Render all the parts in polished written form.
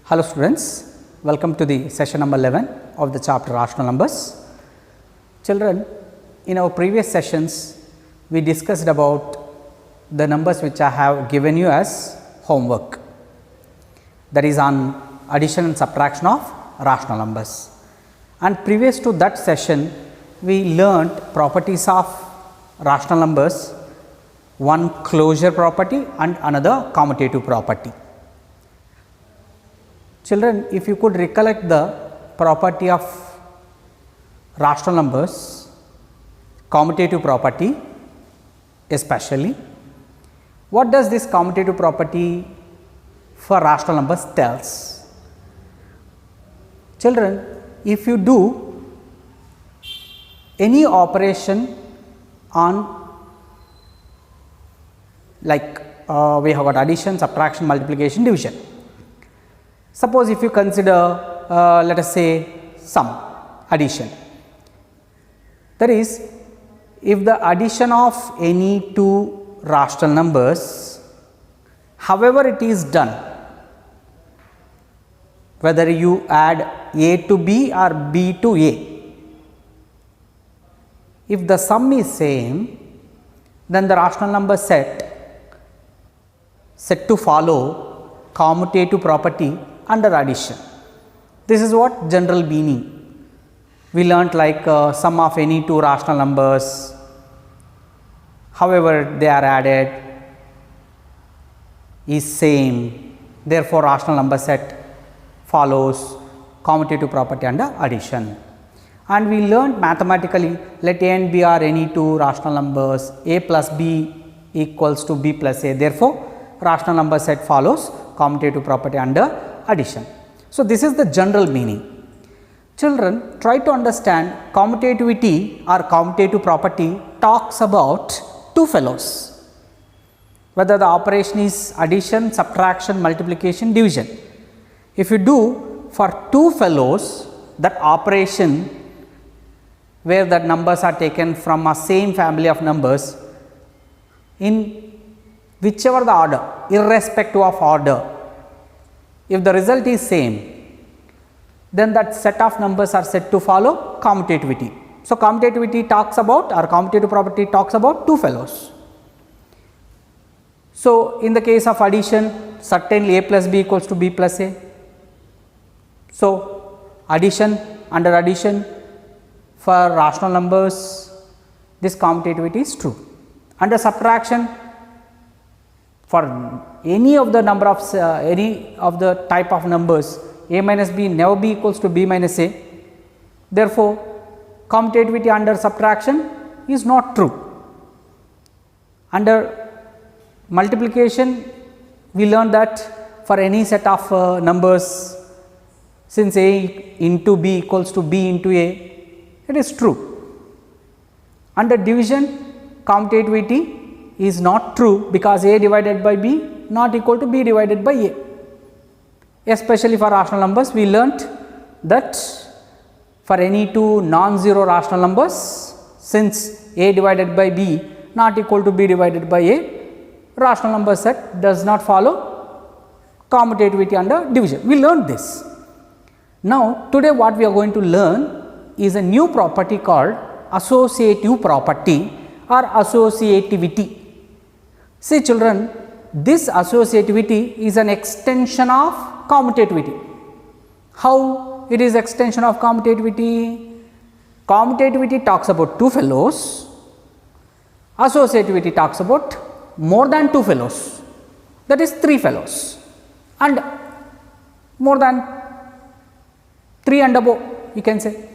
Hello students, welcome to the session number 11 of the chapter rational numbers. Children, in our previous sessions we discussed about the numbers which I have given you as homework, that is on addition and subtraction of rational numbers. And previous to that session we learnt properties of rational numbers, one closure property and another commutative property. Children, if you could recollect the property of rational numbers, commutative property especially, what does this commutative property for rational numbers tells? Children, if you do any operation on, like we have got addition, subtraction, multiplication, division. Suppose if you consider let us say sum, addition, that is, if the addition of any two rational numbers, however it is done, whether you add a to b or b to a, if the sum is same, then the rational number set to follow commutative property under addition. This is what general meaning. We learnt like sum of any two rational numbers, however they are added, is same, therefore rational number set follows commutative property under addition. And we learnt mathematically, let a and b are any two rational numbers, a plus b equals to b plus a, therefore rational number set follows commutative property under addition. So, this is the general meaning. Children, try to understand commutativity or commutative property talks about two fellows, whether the operation is addition, subtraction, multiplication, division. If you do for two fellows, that operation where the numbers are taken from a same family of numbers in whichever the order, irrespective of order, if the result is same, then that set of numbers are said to follow commutativity. So, commutativity talks about, or commutative property talks about two fellows. So, in the case of addition, certainly a plus b equals to b plus a. So, addition, under addition for rational numbers, this commutativity is true. Under subtraction, for any of the number of any of the type of numbers, a minus b never be equals to b minus a, therefore commutativity under subtraction is not true. Under multiplication, we learned that for any set of numbers, since a into b equals to b into a, it is true. Under division, commutativity is not true, because a divided by b not equal to b divided by a. Especially for rational numbers, we learnt that for any two non-zero rational numbers, since a divided by b not equal to b divided by a, rational number set does not follow commutativity under division. We learned this. Now, today what we are going to learn is a new property called associative property or associativity. See children, this associativity is an extension of commutativity. How it is extension of commutativity? Commutativity talks about two fellows, associativity talks about more than two fellows, that is three fellows, and more than three and above, you can say.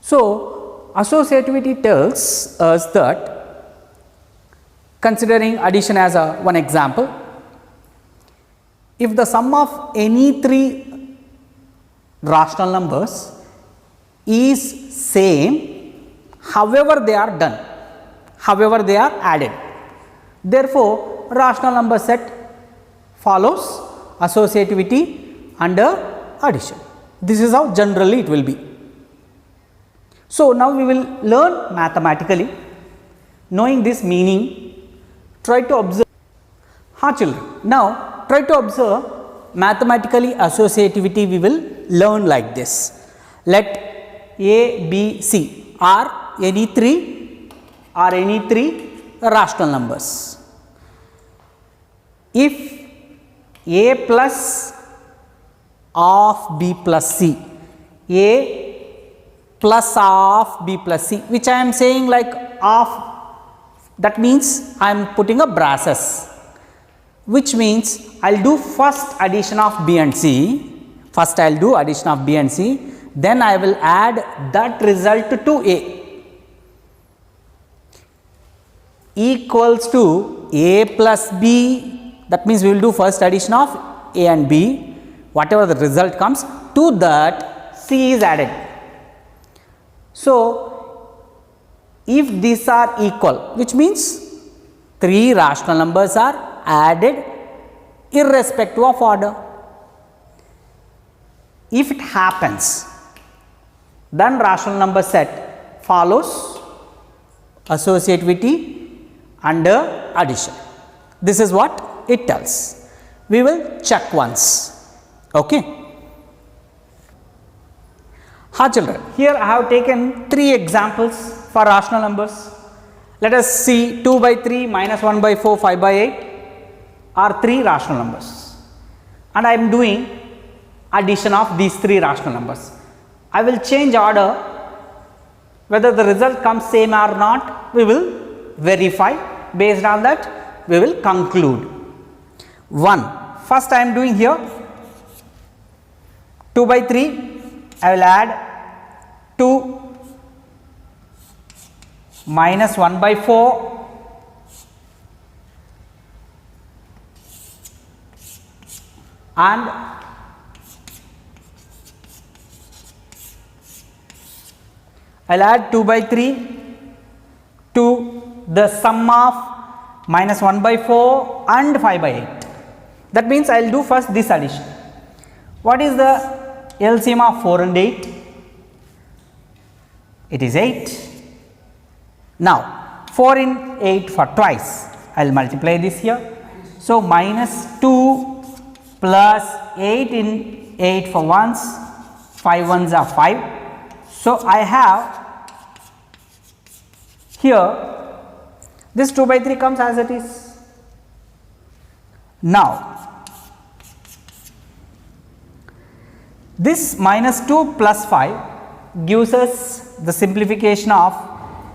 So, associativity tells us that, considering addition as one example, if the sum of any three rational numbers is same, however they are done, however they are added, therefore rational number set follows associativity under addition. This is how generally it will be. So, now we will learn mathematically. Knowing this meaning, try to observe. Children, now try to observe mathematically associativity we will learn like this. Let A, B, C are any three rational numbers. If A plus of B plus C, A plus of B plus C, which I am saying like of, that means I am putting a braces, which means I will do first addition of B and C, first I will do addition of B and C, then I will add that result to A equals to A plus B. That means we will do first addition of A and B, whatever the result comes, to that C is added. So, if these are equal, which means three rational numbers are added irrespective of order. If it happens, then rational number set follows associativity under addition. This is what it tells. We will check once. Okay. Ha children, here I have taken three examples for rational numbers. Let us see 2 by 3, minus 1 by 4, 5 by 8 are three rational numbers, and I am doing addition of these three rational numbers. I will change order, whether the result comes same or not, we will verify. Based on that, we will conclude. 1. First I am doing here 2 by 3, I will add 2 minus 1 by 4 and I will add 2 by 3 to the sum of minus 1 by 4 and 5 by 8. That means I will do first this addition. What is the LCM of 4 and 8? It is 8. Now 4 in 8 for twice, I will multiply this here. So minus 2 plus 8 in 8 for once, 5 ones are 5. So I have here this 2 by 3 comes as it is. Now this minus 2 plus 5 gives us the simplification of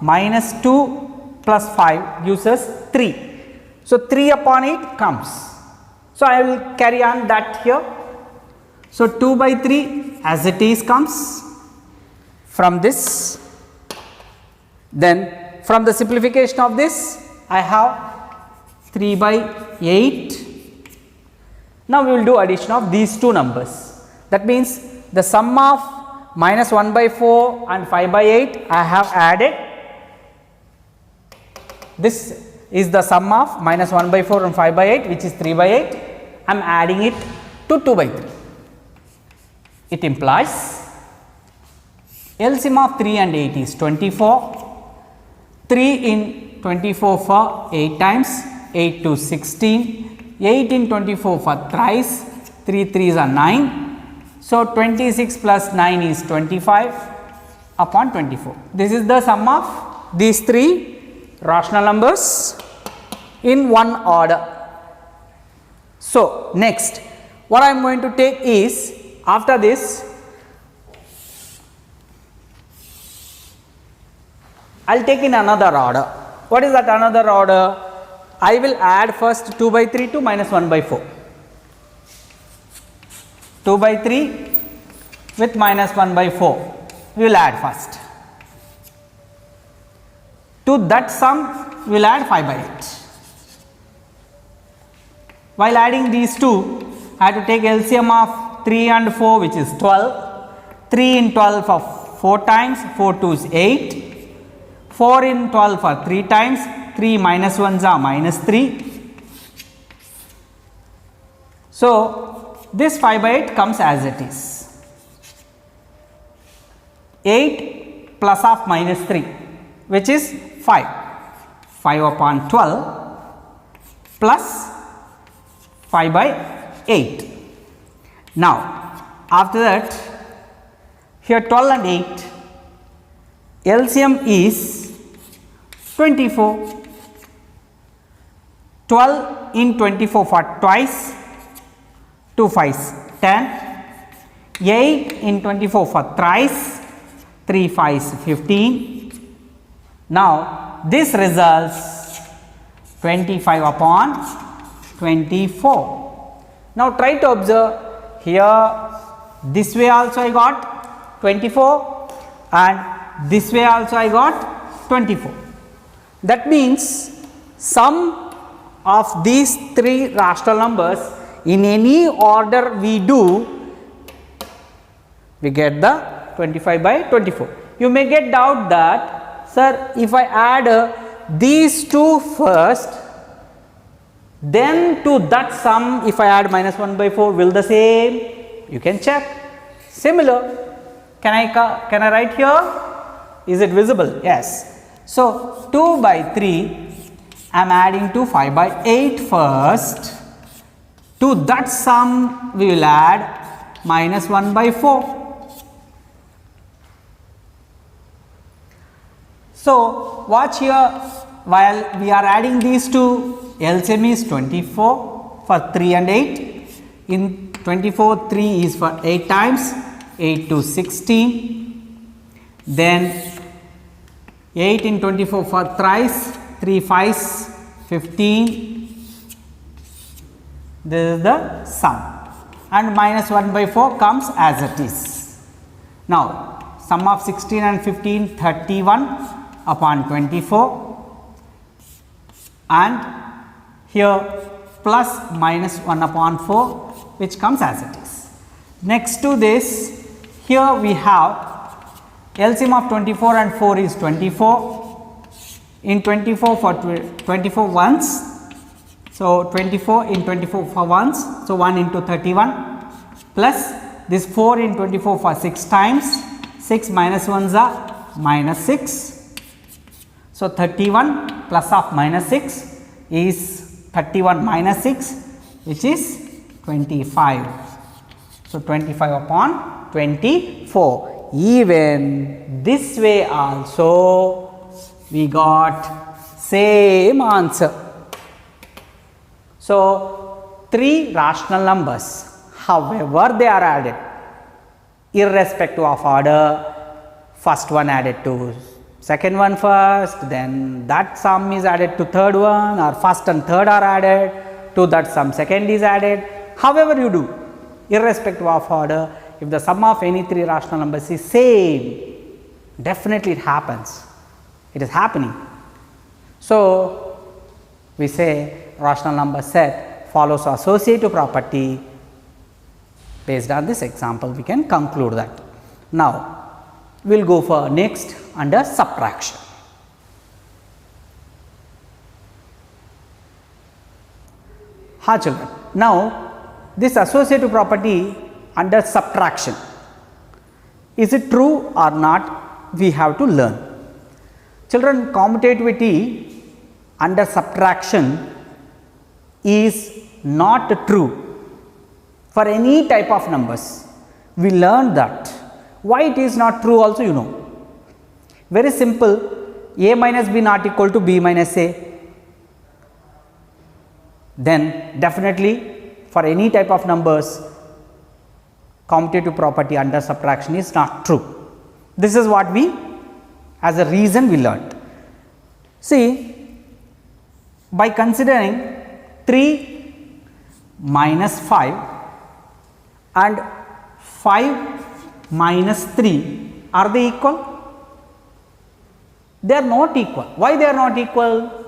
minus 2 plus 5 gives us 3. So 3 upon 8 comes. So I will carry on that here. So 2 by 3 as it is comes from this. Then from the simplification of this, I have 3 by 8. Now we will do addition of these two numbers. That means the sum of minus 1 by 4 and 5 by 8 I have added. This is the sum of minus 1 by 4 and 5 by 8, which is 3 by 8. I am adding it to 2 by 3. It implies LCM of 3 and 8 is 24. 3 in 24 for 8 times, 8 to 16, 8 in 24 for thrice, 3 3s are 9. So 26 plus 9 is 25 upon 24. This is the sum of these three rational numbers in one order. So next, what I am going to take is, after this I will take in another order. What is that another order? I will add first 2 by 3 to minus 1 by 4. 2 by 3 with minus 1 by 4, we will add first. To that sum, we will add 5 by 8. While adding these two, I have to take LCM of 3 and 4, which is 12. 3 in 12 for 4 times, 4 2s 8. 4 in 12 for 3 times, 3 minus 1s are minus 3. So this 5 by 8 comes as it is. 8 plus of minus 3, which is 5. 5 upon 12 plus 5 by 8. Now, after that, here 12 and 8, LCM is 24. 12 in 24 for twice, 2 5s 10, 8 in 24 for thrice, 3 5s 15. Now, this results 25 upon 24. Now, try to observe here, this way also I got 24 and this way also I got 24. That means sum of these three rational numbers in any order we do, we get the 25 by 24. You may get doubt that, sir, if I add these two first, then to that sum if I add minus 1 by 4 will the same? You can check. Similar, can I write here? Is it visible? Yes. So, 2 by 3 I am adding to 5 by 8 first. To that sum we will add minus 1 by 4. So, watch here, while we are adding these two, LCM is 24 for 3 and 8. In 24, 3 is for 8 times, 8 to 16. Then 8 in 24 for thrice, 3 5s 15. This is the sum, and minus 1 by 4 comes as it is. Now, sum of 16 and 15, 31 upon 24, and here plus minus 1 upon 4, which comes as it is. Next to this, here we have LCM of 24 and 4 is 24. In 24 for 24 once, so 24 in 24 for once, so 1 into 31 plus this 4 in 24 for 6 times, 6 minus 1s are minus 6. So, 31 plus of minus 6 is 31 minus 6, which is 25. So, 25 upon 24. Even this way also we got same answer. So, three rational numbers, however they are added, irrespective of order, first one added to second one first, then that sum is added to third one, or first and third are added to that sum, second is added. However you do, irrespective of order, if the sum of any three rational numbers is same, definitely it happens. It is happening. So, we say rational number set follows associative property. Based on this example, we can conclude that. Now, we will go for next under subtraction. Ha children, now this associative property under subtraction, is it true or not, we have to learn. Children, commutativity under subtraction is not true for any type of numbers. We learned that. Why it is not true also you know. Very simple, a minus b not equal to b minus a. Then definitely for any type of numbers, commutative property under subtraction is not true. This is what we as a reason we learned. See, by considering 3 minus 5 and 5 minus 3, are they equal? They are not equal. Why they are not equal?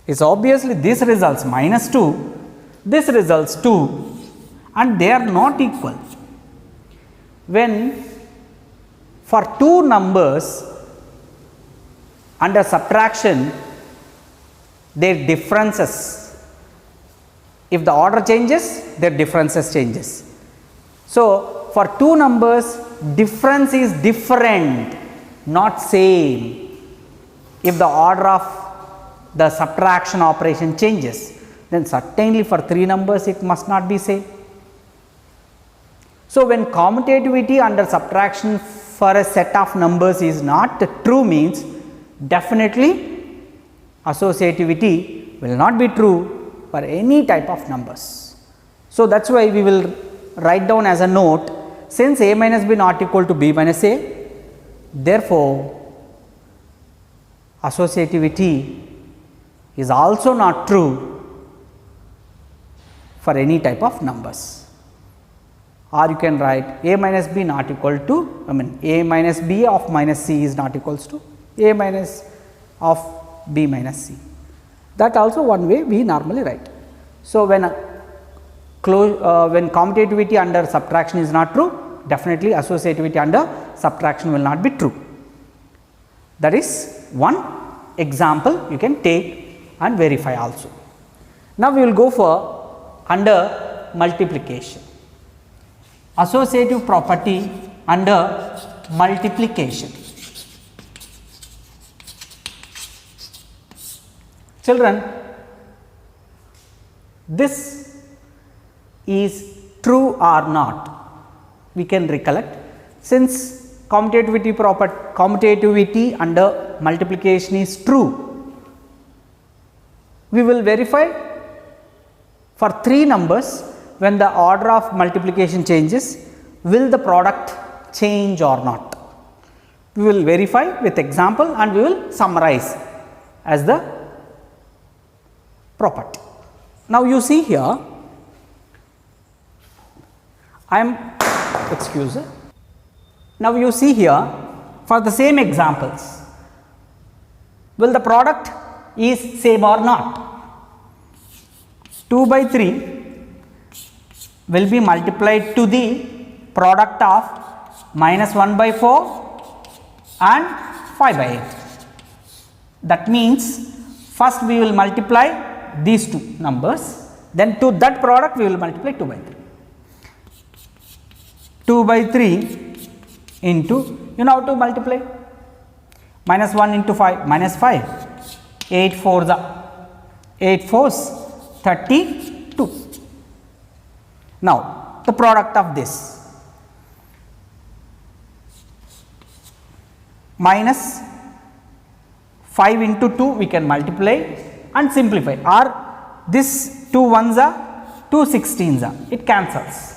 It's obviously this results minus 2, this results 2, and they are not equal. When for two numbers under subtraction, their differences, if the order changes, their differences changes. So, for two numbers, difference is different, not same. If the order of the subtraction operation changes, then certainly for three numbers it must not be same. So, when commutativity under subtraction for a set of numbers is not true, means definitely associativity will not be true for any type of numbers. So, that is why we will write down as a note, since a minus b not equal to b minus a, therefore, associativity is also not true for any type of numbers. Or you can write a minus b not equal to, a minus b of minus c is not equals to a minus of b minus c. That also one way we normally write. So, when commutativity under subtraction is not true, definitely associativity under subtraction will not be true. That is one example you can take and verify also. Now, we will go for under multiplication. Associative property under multiplication. Children, this is true or not, we can recollect, since commutativity under multiplication is true. We will verify for 3 numbers. When the order of multiplication changes, will the product change or not? We will verify with example and we will summarize as the property. Now, you see here, now you see here for the same examples, will the product is same or not? 2 by 3 will be multiplied to the product of minus 1 by 4 and 5 by 8. That means, first we will multiply these 2 numbers, then to that product we will multiply 2 by 3. 2 by 3 into, you know how to multiply, minus 1 into 5, minus 5, 8 4s are 8 4s 32. Now, the product of this minus 5 into 2 we can multiply and simplify, or this 2 1s are 2 16s are, it cancels.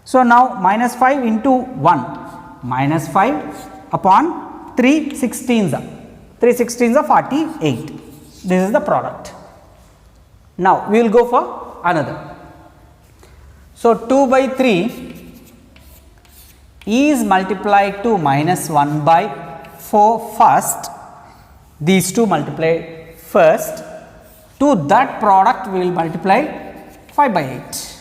So, now minus 5 into 1, minus 5 upon 3 16s are, 3 16s are 48, this is the product. Now, we will go for another. So, 2 by 3 is multiplied to minus 1 by 4 first, these 2 multiply first, to that product we will multiply 5 by 8.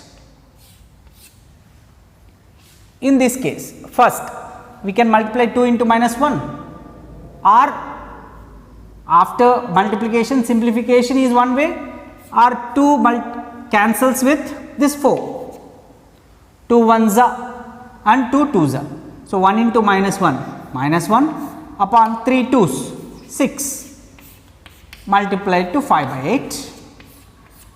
In this case, first we can multiply 2 into minus 1, or after multiplication simplification is one way, or 2 cancels with this 4. 2 1s are and 2 2s are. So, 1 into minus 1, minus 1 upon 3 2s, 6 multiplied to 5 by 8.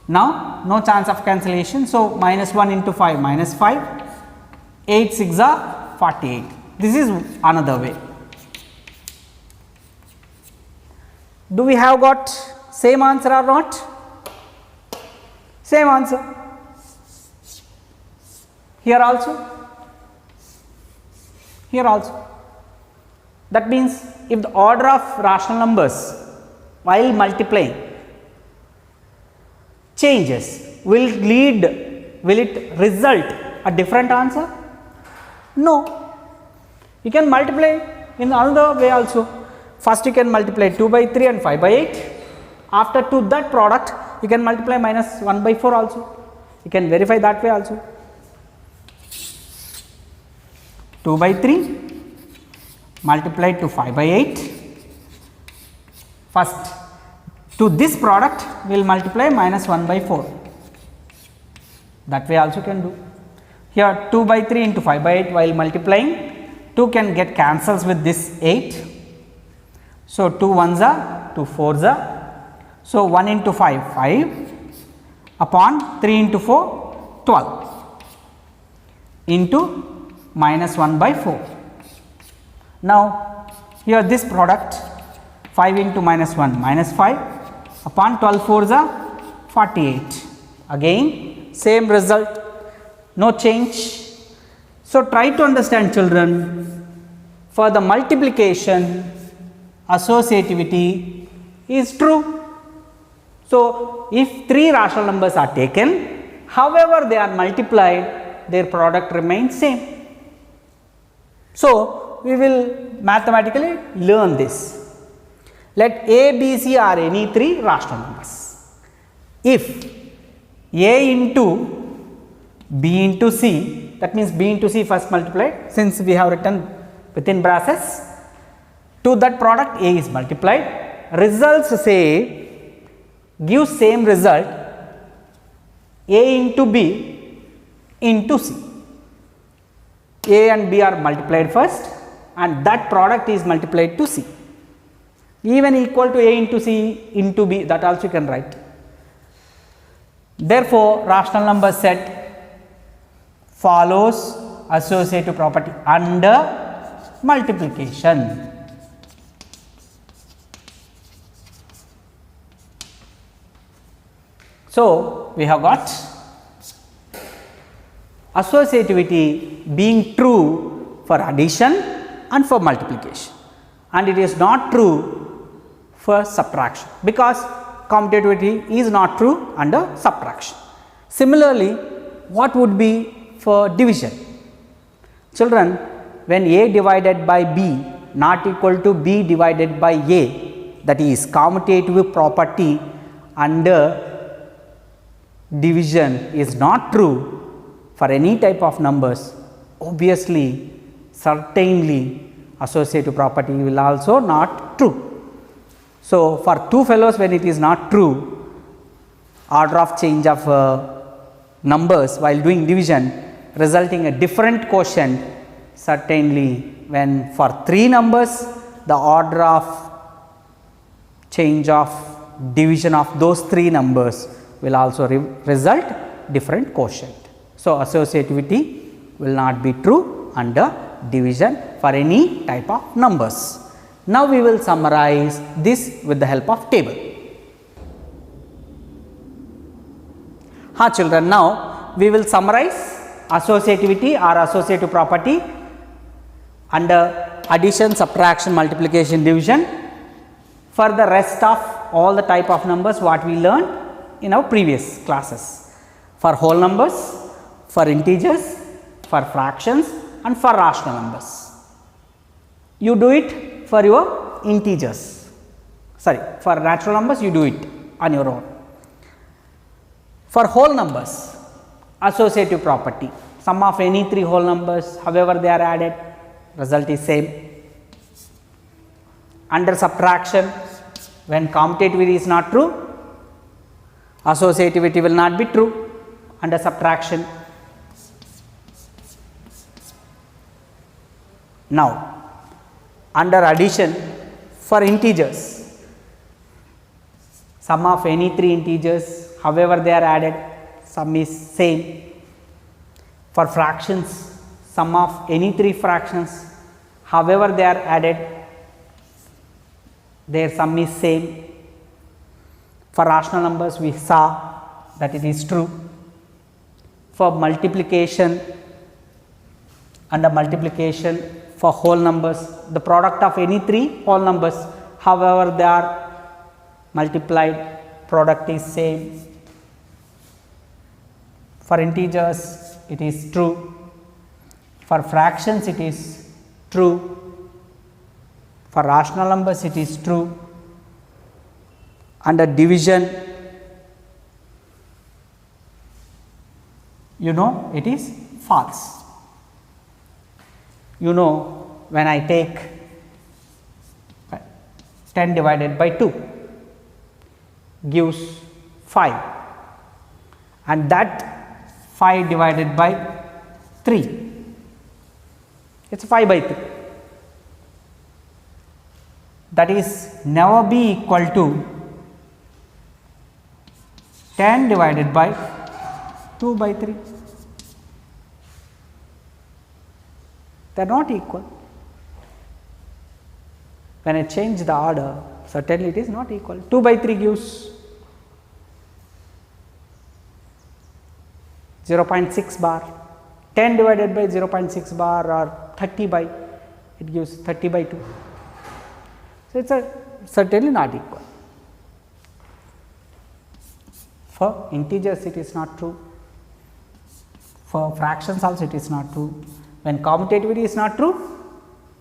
Now, no chance of cancellation. So, minus 1 into 5, minus 5, 8 6 are 48. This is another way. Do we have got same answer or not? Same answer. Here also, here also. That means, if the order of rational numbers while multiplying changes, will it result a different answer? No. You can multiply in another way also. First you can multiply 2 by 3 and 5 by 8. After to that product, you can multiply minus 1 by 4 also. You can verify that way also. 2 by 3 multiplied to 5 by 8. First, to this product we will multiply minus 1 by 4. That way also can do. Here 2 by 3 into 5 by 8 while multiplying, 2 can get cancels with this 8. So, 2 1s are 2 4s are. So, 1 into 5 5 upon 3 into 4 12 into minus 1 by 4. Now, here this product 5 into minus 1 minus 5 upon 12 fours are 48. Again same result, no change. So, try to understand children, for the multiplication associativity is true. So, if 3 rational numbers are taken, however they are multiplied, their product remains same. So, we will mathematically learn this. Let A, B, C are any 3 rational numbers. If A into B into C, that means B into C first multiplied, since we have written within brackets, to that product A is multiplied, results say give same result A into B into C. A and B are multiplied first and that product is multiplied to C, even equal to A into C into B, that also you can write. Therefore, rational number set follows associative property under multiplication. So, we have got associativity being true for addition and for multiplication, and it is not true for subtraction, because commutativity is not true under subtraction. Similarly, what would be for division? Children, when A divided by B not equal to B divided by A, that is commutative property under division is not true for any type of numbers, obviously certainly associative property will also not true. So, for two fellows when it is not true, order of change of numbers while doing division resulting a different quotient, certainly when for 3 numbers the order of change of division of those 3 numbers will also result different quotient. So, associativity will not be true under division for any type of numbers. Now, we will summarize this with the help of table. Children, now we will summarize associativity or associative property under addition, subtraction, multiplication, division for the rest of all the type of numbers what we learned in our previous classes, for whole numbers, for integers, for fractions and for rational numbers. You do it for your integers, for natural numbers you do it on your own. For whole numbers, associative property, sum of any 3 whole numbers, however they are added, result is same. Under subtraction, when commutativity is not true, associativity will not be true under subtraction. Now, under addition, for integers, sum of any 3 integers, however they are added, sum is same. For fractions, sum of any 3 fractions, however they are added, their sum is same. For rational numbers, we saw that it is true. For multiplication, under multiplication for whole numbers, the product of any 3 whole numbers, however they are multiplied, product is same. For integers, it is true. For fractions, it is true. For rational numbers, it is true. Under division, you know it is false. You know, when I take 10 divided by 2 gives 5, and that 5 divided by 3, it is 5 by 3. That is never be equal to 10 divided by 2 by 3. they are not equal. When I change the order, certainly it is not equal. 2 by 3 gives 0.6 bar, 10 divided by 0.6 bar or 30 by, it gives 30 by 2. So, it is certainly not equal. For integers it is not true, for fractions also it is not true. When commutativity is not true,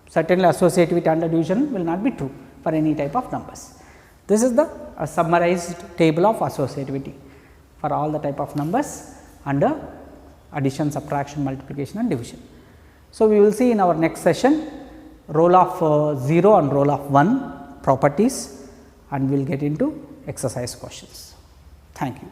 certainly associativity under division will not be true for any type of numbers. This is the summarized table of associativity for all the type of numbers under addition, subtraction, multiplication and division. So, we will see in our next session role of 0 and role of 1 properties, and we will get into exercise questions. Thank you.